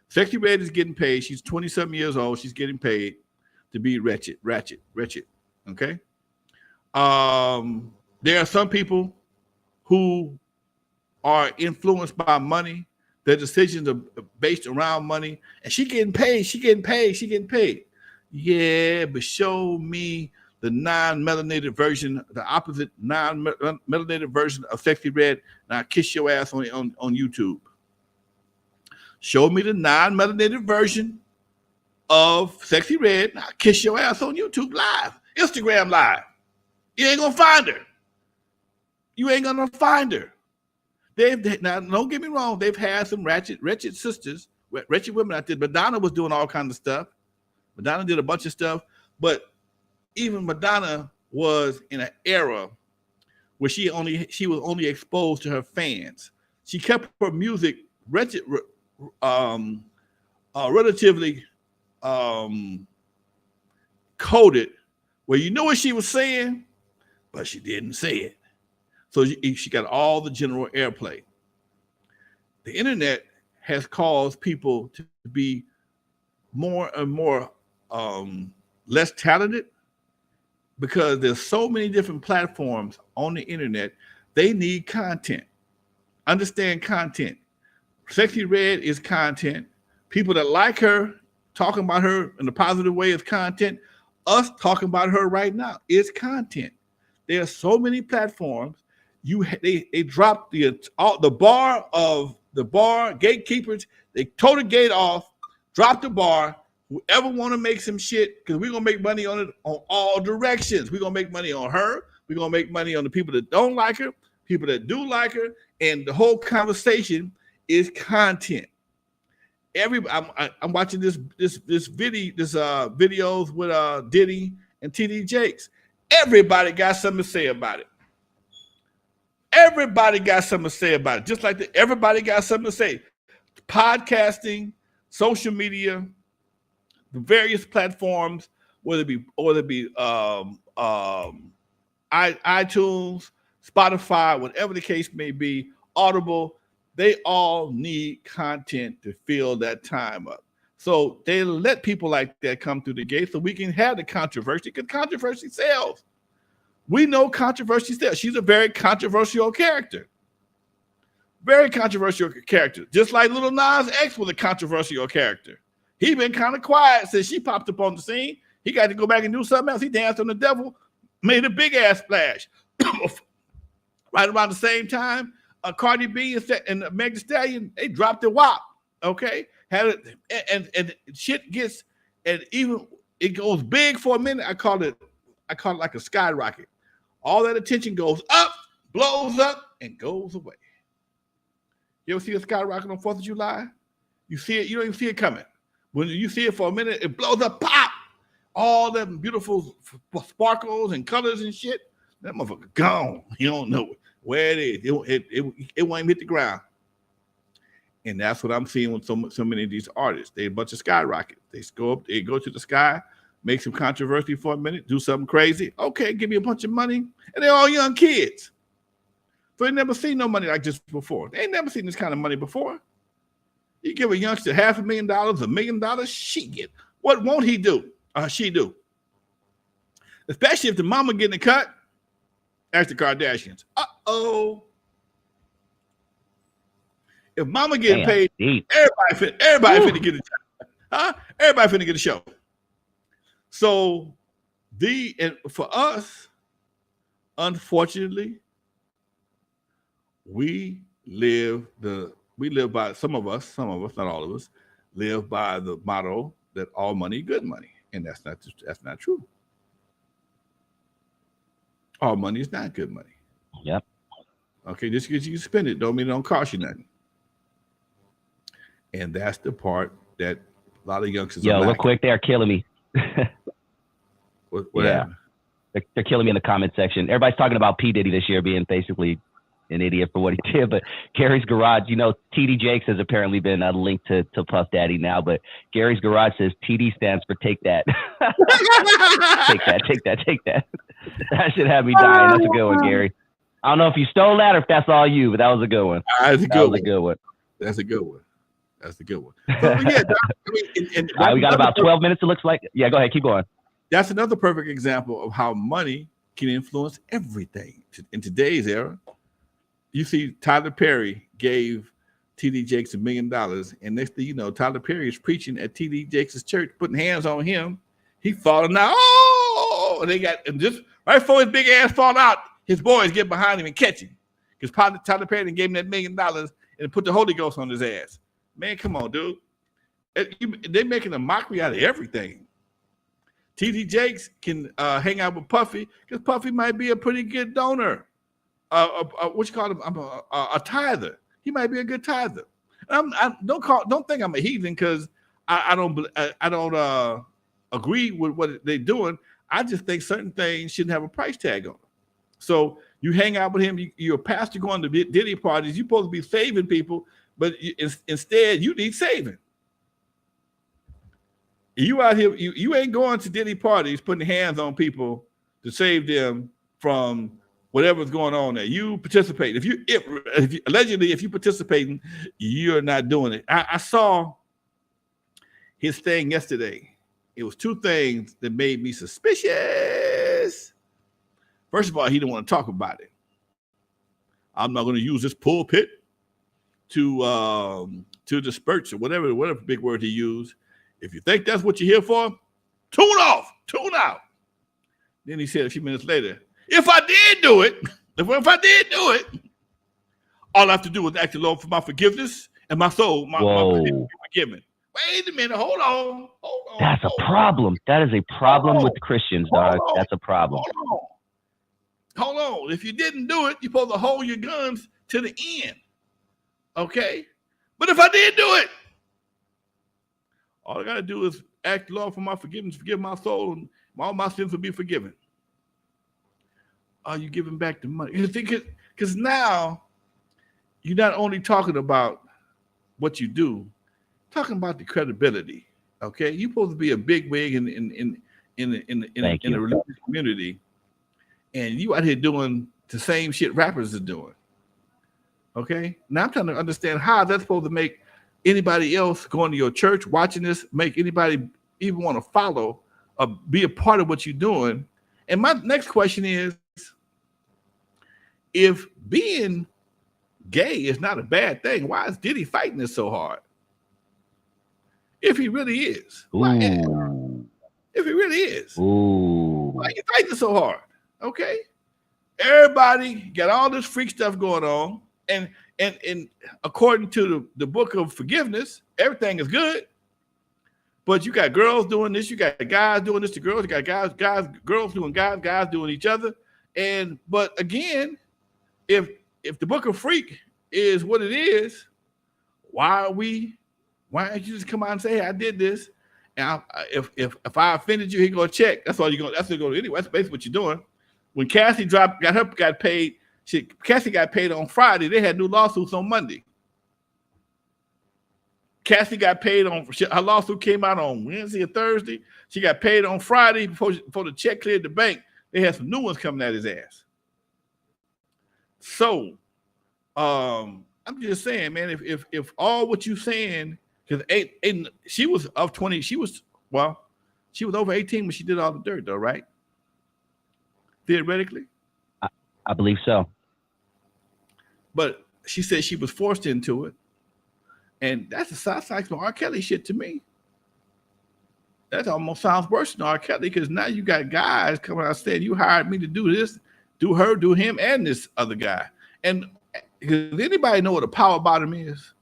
Sexy Red is getting paid. She's 27 years old. She's getting paid to be ratchet. Okay? There are some people who are influenced by money. Their decisions are based around money. And she getting paid. She getting paid. She getting paid. Yeah, but show me the non-melanated version, the opposite non-melanated version of Sexy Red, and I'll kiss your ass on YouTube. Show me the non-melanated version of Sexy Red, and I'll kiss your ass on YouTube live, Instagram live. You ain't gonna find her. You ain't gonna find her. Now, don't get me wrong, they've had some wretched sisters, wretched women out there. Madonna was doing all kinds of stuff. Madonna did a bunch of stuff, but even Madonna was in an era where she was only exposed to her fans. She kept her music relatively coded, where you know what she was saying, but she didn't say it. So she got all the general airplay. The internet has caused people to be more and more less talented, because there's so many different platforms on the internet. They need content. Understand content. Sexy Red is content. People that like her, talking about her in a positive way, is content. Us talking about her right now is content. There are so many platforms. They dropped the bar gatekeepers. They tore the gate off, dropped the bar. Whoever want to make some shit, because we're going to make money on it on all directions. We're going to make money on her. We're going to make money on the people that don't like her, people that do like her, and the whole conversation is content. I'm watching this videos with Diddy and TD Jakes. Everybody got something to say about it. Everybody got something to say about it. Just like everybody got something to say. Podcasting, social media, the various platforms, whether it be iTunes, Spotify, whatever the case may be, Audible, they all need content to fill that time up. So they let people like that come through the gate so we can have the controversy, because controversy sells. We know controversy sells. She's a very controversial character. Very controversial character. Just like Lil Nas X was a controversial character. He been kind of quiet since she popped up on the scene. He got to go back and do something else. He danced on the devil, made a big ass splash. Right around the same time, Cardi B and Meg Thee Stallion, they dropped the WAP. Okay, had it, and shit gets, and even it goes big for a minute. I call it like a skyrocket. All that attention goes up, blows up, and goes away. You ever see a skyrocket on 4th of July? You see it, you don't even see it coming. When you see it for a minute, it blows up, pop! All them beautiful sparkles and colors and shit. That motherfucker gone. You don't know where it is. It won't even hit the ground. And that's what I'm seeing with so many of these artists. They a bunch of skyrockets. They go up, they go to the sky, make some controversy for a minute, do something crazy. Okay, give me a bunch of money. And they're all young kids. So they never seen no money like this before. They ain't never seen this kind of money before. You give a youngster $500,000, $1 million, she get. What won't he do? She do. Especially if the mama getting a cut. Ask the Kardashians. Uh-oh. If mama getting paid, everybody finna get a job. Huh? Everybody finna get a show. So for us, unfortunately, we live by, some of us, not all of us, live by the motto that all money, good money. And that's not true. All money is not good money. Yep. Okay, just because you spend it don't mean it don't cost you nothing. And that's the part that a lot of youngsters are real quick, they're killing me. What happened? They're killing me in the comment section. Everybody's talking about P. Diddy this year being basically an idiot for what he did, but Gary's Garage, TD Jakes has apparently been linked to Puff Daddy now, but Gary's Garage says TD stands for take that. Take that. That should have me dying. That's a good one, Gary. I don't know if you stole that or if that's all you, but that was a good one. That's a good one. That's a good one. So, yeah, all right, we got about 12 minutes, it looks like. Yeah, go ahead. Keep going. That's another perfect example of how money can influence everything in today's era. you see Tyler Perry gave T.D. Jakes $1 million, and next thing you know, Tyler Perry is preaching at T.D. Jakes' church, putting hands on him. He falling out. Oh, and they got, and just right before his big ass fall out, his boys get behind him and catch him, because Tyler Perry gave him that $1 million and put the Holy Ghost on his ass. Man, come on, dude. They're making a mockery out of everything. T.D. Jakes can hang out with Puffy because Puffy might be a pretty good donor. What you call him? I'm a tither. He might be a good tither. Don't think I'm a heathen because I don't agree with what they're doing. I just think certain things shouldn't have a price tag on them. So you hang out with him. You're a pastor going to Diddy parties. You're supposed to be saving people, but instead you need saving. You out here, you ain't going to Diddy parties, putting hands on people to save them from whatever's going on there. You participate. If you allegedly, if you participating, you're not doing it. I saw his thing yesterday. It was two things that made me suspicious. First of all, he didn't want to talk about it. I'm not going to use this pulpit to disperse or whatever big word he used. If you think that's what you're here for, tune off, tune out. Then he said a few minutes later, if I did do it, all I have to do is ask the Lord for my forgiveness and my soul, my forgiven. Wait a minute, hold on. That's a problem. That is a problem with Christians, dog. That's a problem. Hold on. If you didn't do it, you're supposed to hold your guns to the end. Okay? But if I did do it, all I got to do is ask the Lord for my forgiveness, forgive my soul, and all my sins will be forgiven. Are you giving back the money? You think it, because now you're not only talking about what you do, talking about the credibility. Okay, you're supposed to be a big wig in the religious community, and you out here doing the same shit rappers are doing. Okay, now I'm trying to understand how that's supposed to make anybody else going to your church watching this make anybody even want to follow or be a part of what you're doing. And my next question is, if being gay is not a bad thing, why is Diddy fighting this so hard? If he really is. Why, if he really is. Why are you fighting so hard? Okay. Everybody got all this freak stuff going on. And according to the book of forgiveness, everything is good. But you got girls doing this, you got guys doing this to girls, you got girls doing guys doing each other. But again, if the book of freak is what it is, why don't you just come out and say, hey, I did this? And if I offended you, he gonna check. That's all you're gonna do anyway. That's basically what you're doing. When Cassie got paid. Cassie got paid on Friday. They had new lawsuits on Monday. Cassie got paid her lawsuit came out on Wednesday or Thursday. She got paid on Friday before the check cleared the bank. They had some new ones coming at his ass. So, I'm just saying, man, if all what you saying, because she was of 20, she was over 18 when she did all the dirt, though, right? Theoretically. I believe so. But she said she was forced into it. And that sounds like some R. Kelly shit to me. That almost sounds worse than R. Kelly, because now you got guys coming out saying, you hired me to do this, do her, do him, and this other guy. And does anybody know what a power bottom is?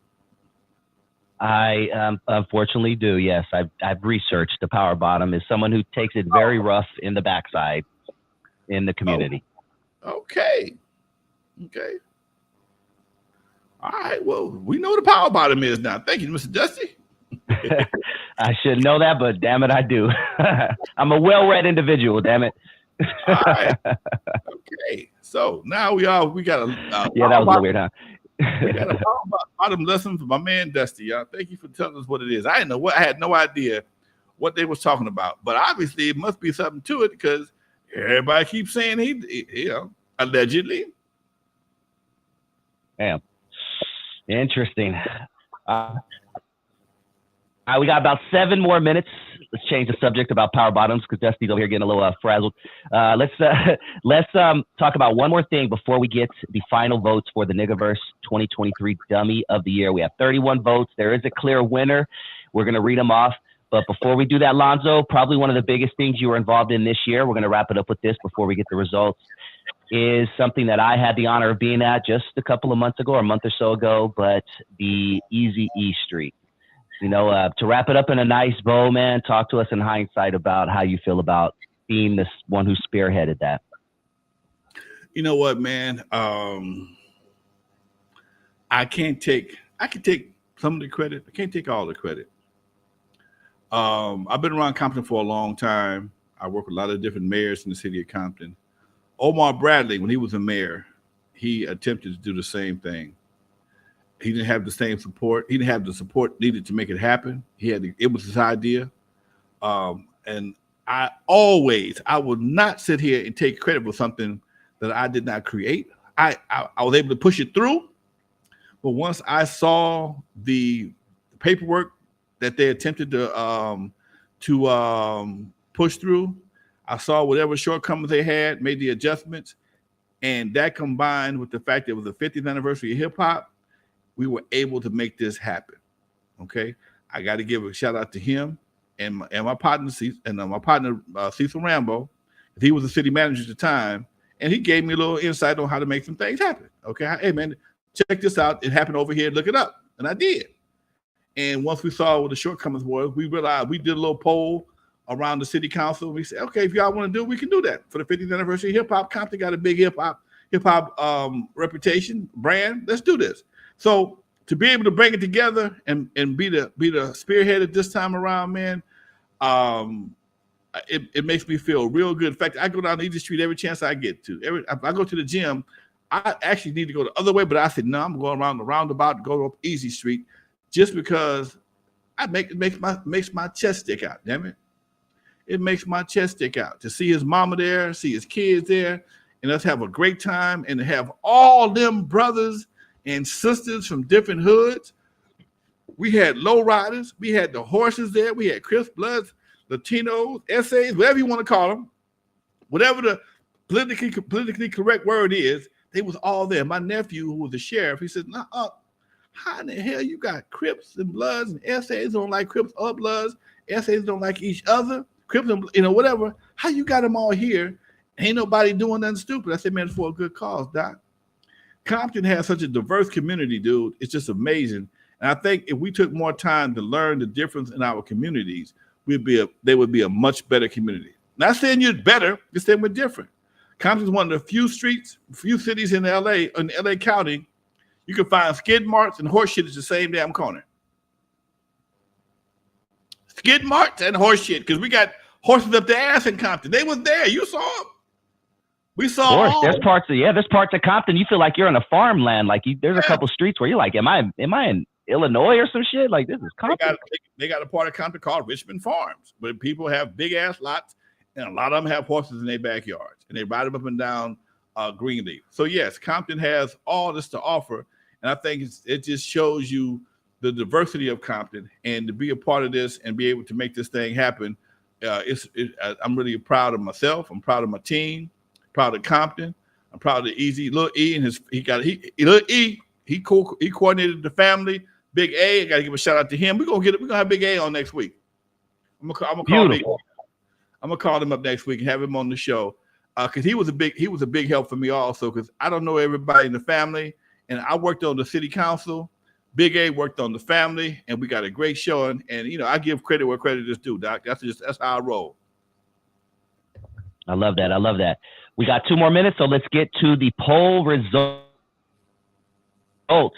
I unfortunately do, yes. I've researched the power bottom is someone who takes it very rough in the backside in the community. Okay. All right. Well, we know what a power bottom is now. Thank you, Mr. Dusty. I should know that, but damn it, I do. I'm a well-read individual, damn it. All right. Okay. So now we got a that was a little weird, huh? We got a power bottom lesson for my man Dusty, y'all. Thank you for telling us what it is. I had no idea what they was talking about, but obviously it must be something to it because everybody keeps saying he allegedly. Damn. Interesting. We got about 7 more minutes change the subject about power bottoms because Dusty's over here getting a little frazzled. Let's talk about one more thing before we get the final votes for the Niggaverse 2023 Dummy of the Year. We have 31 votes. There is a clear winner. We're going to read them off. But before we do that, Lonzo, probably one of the biggest things you were involved in this year, we're going to wrap it up with this before we get the results, is something that I had the honor of being at just a couple of months ago or a month or so ago, but the EAZY Street. You know, to wrap it up in a nice bow, man, talk to us in hindsight about how you feel about being this one who spearheaded that. You know what, man? I can take some of the credit. I can't take all the credit. I've been around Compton for a long time. I work with a lot of different mayors in the city of Compton. Omar Bradley, when he was a mayor, he attempted to do the same thing. He didn't have the same support. He didn't have the support needed to make it happen. It was his idea. And I would not sit here and take credit for something that I did not create. I was able to push it through. But once I saw the paperwork that they attempted to push through, I saw whatever shortcomings they had, made the adjustments, and that combined with the fact that it was the 50th anniversary of hip hop, we were able to make this happen. Okay, I got to give a shout out to him and my partner Cecil Rambo. He was the city manager at the time, and he gave me a little insight on how to make some things happen. Okay, hey man, check this out. It happened over here. Look it up, and I did. And once we saw what the shortcomings were, we realized we did a little poll around the city council. We said, okay, if y'all want to do it, we can do that. For the 50th anniversary of hip hop, Compton got a big hip hop reputation, brand. Let's do this. So to be able to bring it together and be the spearhead at this time around, man, it makes me feel real good. In fact, I go down the EAZY Street every chance I get to. If I go to the gym, I actually need to go the other way, but I said, no, I'm going around the roundabout, go up EAZY Street, just because it makes my chest stick out. Damn it. It makes my chest stick out to see his mama there, see his kids there, and us have a great time and to have all them brothers and sisters from different hoods. We had low riders, we had the horses there, we had Crips, Bloods, Latinos, essays, whatever you want to call them, whatever the politically correct word is, they was all there. My nephew, who was the sheriff, he said, how in the hell you got Crips and Bloods and essays don't like Crips or Bloods, essays don't like each other, Crips and whatever. How you got them all here? Ain't nobody doing nothing stupid. I said, man, it's for a good cause, Doc. Compton has such a diverse community, dude. It's just amazing. And I think if we took more time to learn the difference in our communities, they would be a much better community. Not saying you're better, just saying we're different. Compton's one of the few cities in LA County, you can find skid marks and horse shit at the same damn corner. Skid marks and horse shit, because we got horses up the ass in Compton. They was there. You saw them. We saw. Of course, there's parts of Compton you feel like you're in a farmland. Like there's a couple streets where you're like, am I in Illinois or some shit? Like this is Compton. They got a part of Compton called Richmond Farms, where people have big ass lots, and a lot of them have horses in their backyards, and they ride them up and down Greenleaf. So yes, Compton has all this to offer, and I think it just shows you the diversity of Compton, and to be a part of this and be able to make this thing happen. I'm really proud of myself. I'm proud of my team. Proud of Compton. I'm proud of EAZY. Lil E and he coordinated the family. Big A, I gotta give a shout out to him. We're gonna have Big A on next week. I'm gonna call him up next week and have him on the show. Because he was a big help for me also, because I don't know everybody in the family, and I worked on the city council. Big A worked on the family, and we got a great show. And I give credit where credit is due, Doc. That's how I roll. I love that. We got 2 more minutes, so let's get to the poll results.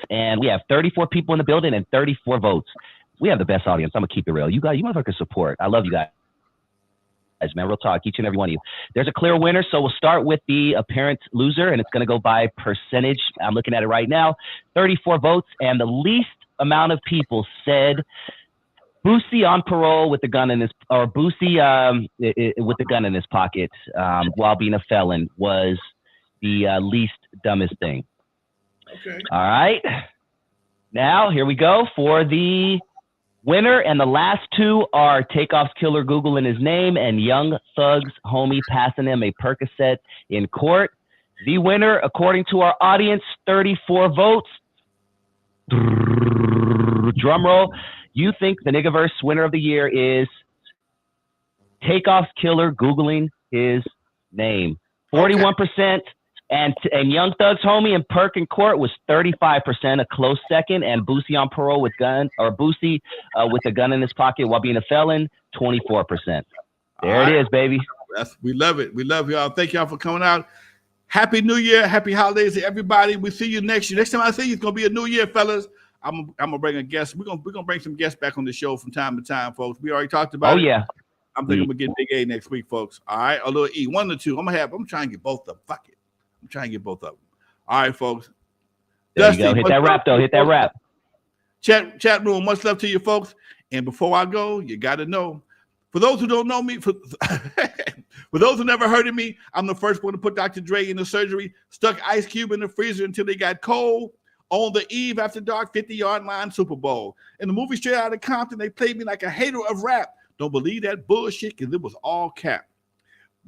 And we have 34 people in the building and 34 votes. We have the best audience. I'm gonna keep it real. You motherfuckers support. I love you guys, man. Real talk, each and every one of you. There's a clear winner, so we'll start with the apparent loser, and it's gonna go by percentage. I'm looking at it right now. 34 votes, and the least amount of people said Boosie on parole with the gun in his, or Boosie with the gun in his pocket while being a felon was the least dumbest thing. Okay. All right. Now here we go for the Winner, and the last two are Takeoff's killer Googling his name and Young Thug's homie passing him a Percocet in court. The winner, according to our audience, 34 votes. Drum roll. You think the Niggaverse winner of the year is Takeoff's killer Googling his name. 41%. And Young Thug's homie in Perk in court was 35%, a close second. And Boosie on parole with gun, or Boosie with a gun in his pocket while being a felon, 24%. There it is, baby. We love it. We love y'all. Thank y'all for coming out. Happy New Year. Happy holidays to everybody. We see you next year. Next time I see you, it's gonna be a new year, fellas. I'm gonna bring a guest. We're gonna bring some guests back on the show from time to time, folks. We already talked about it. Yeah. I'm thinking we'll get Big A next week, folks. All right, a little E, 1 or 2. I'm trying to get both of them. Fuck it. I'm trying to get both of them. All right, folks. There Dusty, you go. Hit that rap, though. Hit that rap. Chat room, much love to you, folks. And before I go, you got to know, for those who don't know me, for those who never heard of me, I'm the first one to put Dr. Dre in the surgery, stuck Ice Cube in the freezer until they got cold. On the eve after dark, 50-yard line Super Bowl. In the movie Straight Outta Compton, they played me like a hater of rap. Don't believe that bullshit because it was all cap.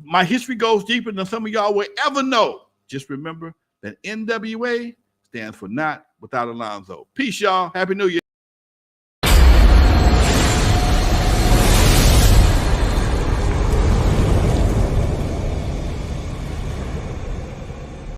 My history goes deeper than some of y'all will ever know. Just remember that N.W.A. stands for not without a Lonzo. Peace, y'all. Happy New Year.